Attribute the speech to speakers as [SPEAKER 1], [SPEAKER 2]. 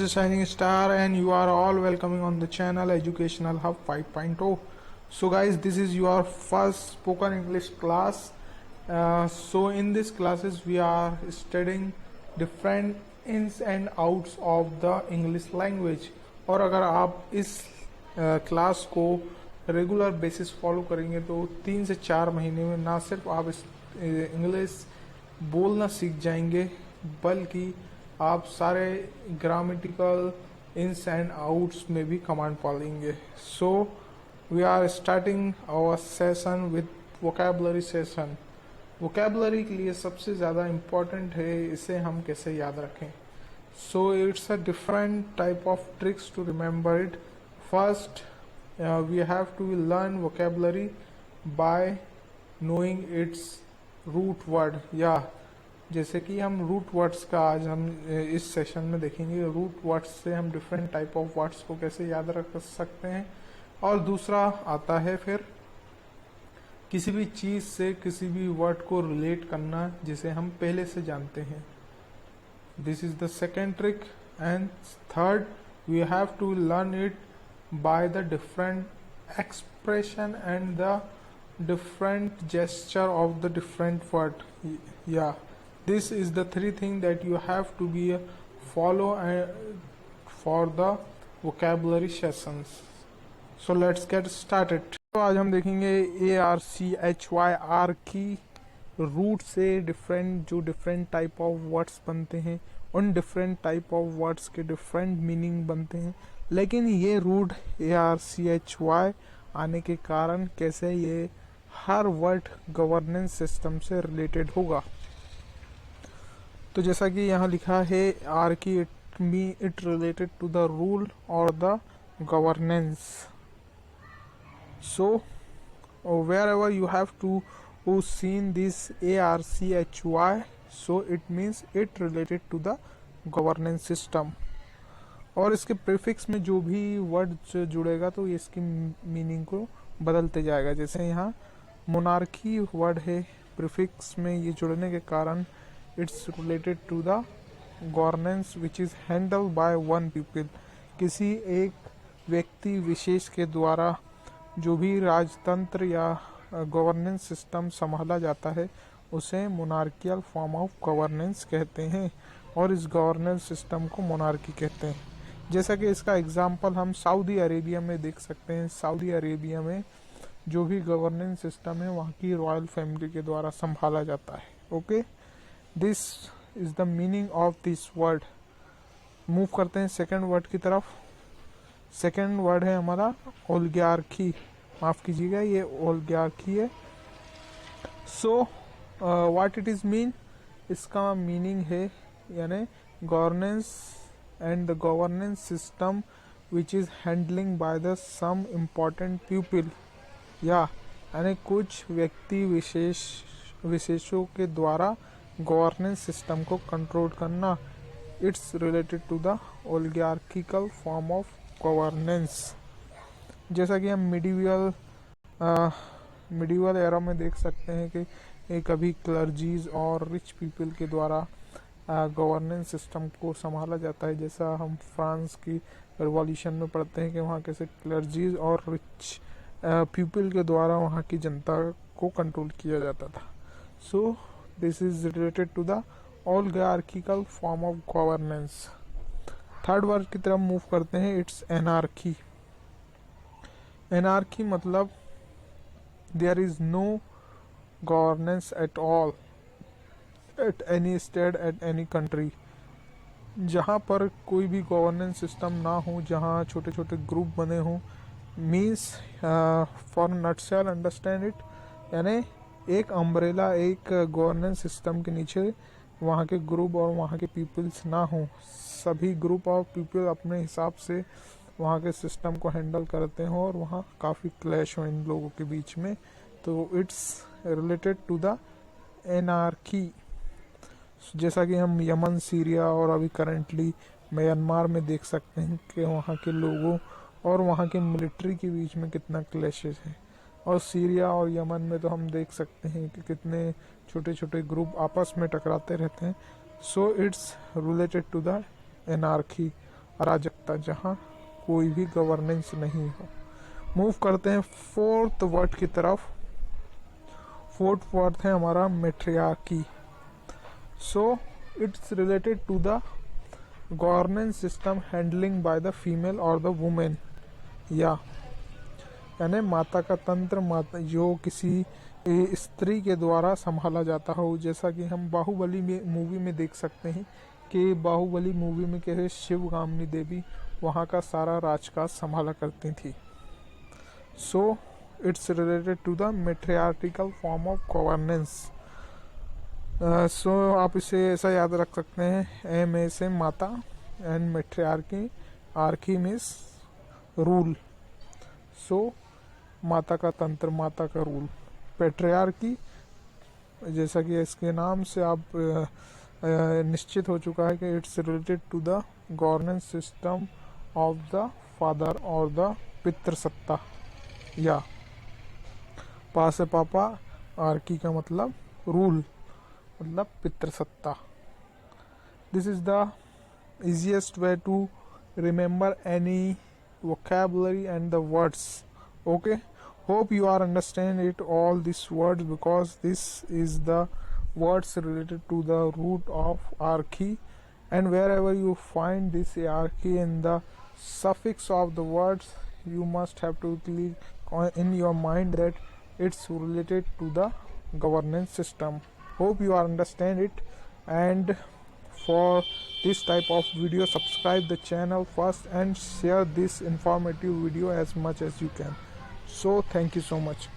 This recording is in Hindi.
[SPEAKER 1] Is Shining Star and you are all welcoming on the channel Educational Hub 5.0. So guys, this is your first spoken English class. So in this classes we are studying different ins and outs of the English language. और अगर आप इस क्लास को रेगुलर बेसिस फॉलो करेंगे तो 3 से 4 महीने में ना सिर्फ आप इस इंग्लिश बोलना सीख जाएंगे बल्कि आप सारे ग्रामेटिकल इन्स एंड आउट्स में भी कमांड पा लेंगे. So we are starting our session with vocabulary session. Vocabulary के लिए सबसे ज़्यादा इम्पॉर्टेंट है इसे हम कैसे याद रखें. So it's a different type of tricks to remember it. First we have to learn vocabulary by knowing its root word. या जैसे कि हम रूट वर्ड्स का आज हम इस सेशन में देखेंगे. रूट वर्ड्स से हम डिफरेंट टाइप ऑफ वर्ड्स को कैसे याद रख सकते हैं. और दूसरा आता है फिर किसी भी चीज़ से किसी भी वर्ड को रिलेट करना जिसे हम पहले से जानते हैं. This is the second trick. And third, we have to learn it by the different expression and the different gesture of the different word. या this is the three thing that you have to be follow for the vocabulary sessions. So let's get started. तो आज हम देखेंगे ARCHYR की रूट से डिफरेंट टाइप ऑफ वर्ड्स बनते हैं. उन डिफरेंट टाइप ऑफ वर्ड्स के डिफरेंट मीनिंग बनते हैं. लेकिन ये रूट ARCHY आने के कारण कैसे ये हर वर्ड गवर्नेंस सिस्टम से रिलेटेड होगा. तो जैसा कि यहाँ लिखा है archy it related to the rule और the governance. So wherever you have to seen this ARCHY, so it means it related to the governance system. और इसके प्रीफिक्स में जो भी वर्ड जुड़ेगा तो इसकी मीनिंग को बदलते जाएगा. जैसे यहाँ मोनार्की वर्ड है, प्रीफिक्स में ये जुड़ने के कारण it's related to the governance which is handle by one people. किसी एक व्यक्ति विशेष के द्वारा जो भी राजतंत्र या गवर्नेंस सिस्टम संभाला जाता है उसे मोनार्कियल फॉर्म ऑफ गवर्नेंस कहते हैं. और इस गवर्नेंस सिस्टम को मोनार्की कहते हैं. जैसा कि इसका एग्जाम्पल हम सऊदी अरेबिया में देख सकते हैं. सऊदी अरेबिया में जो भी गवर्नेंस सिस्टम है वहाँ की रॉयल फैमिली के द्वारा संभाला जाता है. Okay, this is the meaning of this word. Move करते हैं सेकेंड वर्ड की तरफ. सेकेंड वर्ड है हमारा ओलिगार्की. माफ कीजिएगा, ये ओलिगार्की है. So what it is mean, इसका मीनिंग है यानी governance and the governance system which is handling by the some important people. या यानी कुछ व्यक्ति विशेषों के द्वारा गवर्नेंस सिस्टम को कंट्रोल करना. It's related to the oligarchical form of governance. जैसा कि हम मिडिवल एरा में देख सकते हैं कि कभी क्लर्जीज और रिच पीपल के द्वारा गवर्नेंस सिस्टम को संभाला जाता है. जैसा हम फ्रांस की रिवॉल्यूशन में पढ़ते हैं कि वहाँ कैसे क्लर्जीज और रिच पीपल के द्वारा वहाँ की जनता को कंट्रोल किया जाता था. So this is related to the oligarchical form of governance. Third word की तरफ मूव करते हैं. It's anarchy. एनार्की मतलब there is no governance at all at any state at any country. जहाँ पर कोई भी गवर्नेंस सिस्टम ना हो, जहाँ छोटे छोटे ग्रुप बने हों. Means for nutshell understand it, यानी एक अम्ब्रेला एक गवर्नेंस सिस्टम के नीचे वहाँ के ग्रुप और वहाँ के पीपल्स ना हो. सभी ग्रुप और पीपल अपने हिसाब से वहाँ के सिस्टम को हैंडल करते हो और वहाँ काफ़ी क्लैश हो इन लोगों के बीच में. तो it's related to the anarchy. जैसा कि हम यमन, सीरिया और अभी करंटली म्यांमार में देख सकते हैं कि वहाँ के लोगों और वहाँ के मिलिट्री के बीच में कितना क्लैशेस है. और सीरिया और यमन में तो हम देख सकते हैं कि कितने छोटे छोटे ग्रुप आपस में टकराते रहते हैं. So it's related to the anarchy. अराजकता, जहाँ कोई भी गवर्नेंस नहीं हो। मूव करते हैं फोर्थ वर्ड की तरफ। फोर्थ वर्ड है हमारा matriarchy. So it's related to the governance system handling by the female और द वुमेन, या यानी माता का तंत्र, माता जो किसी स्त्री के द्वारा संभाला जाता हो। जैसा कि हम बाहुबली में मूवी में देख सकते हैं कि बाहुबली मूवी में कैसे शिवगामिनी देवी वहाँ का सारा राजकाज संभाला करती थी। So it's related to the matriarchal form of governance. So आप इसे ऐसा याद रख सकते हैं, एम ए से माता एंड मेट्रियार्की, आर्की मीन्स रूल। सो माता का तंत्र, माता का रूल। पेट्रियार्की, जैसा कि इसके नाम से आप निश्चित हो चुका है कि it's related to the governance system of the father और द पितृसत्ता, या पा से पापा, आर्की का मतलब रूल, मतलब पितृसत्ता। This is the easiest way to remember any vocabulary and the words. Okay, hope you are understand it all these words, because this is the words related to the root of archy, and wherever you find this archy in the suffix of the words, you must have to click in your mind that it's related to the governance system. Hope you are understand it, and for this type of video, subscribe the channel first and share this informative video as much as you can. So thank you so much.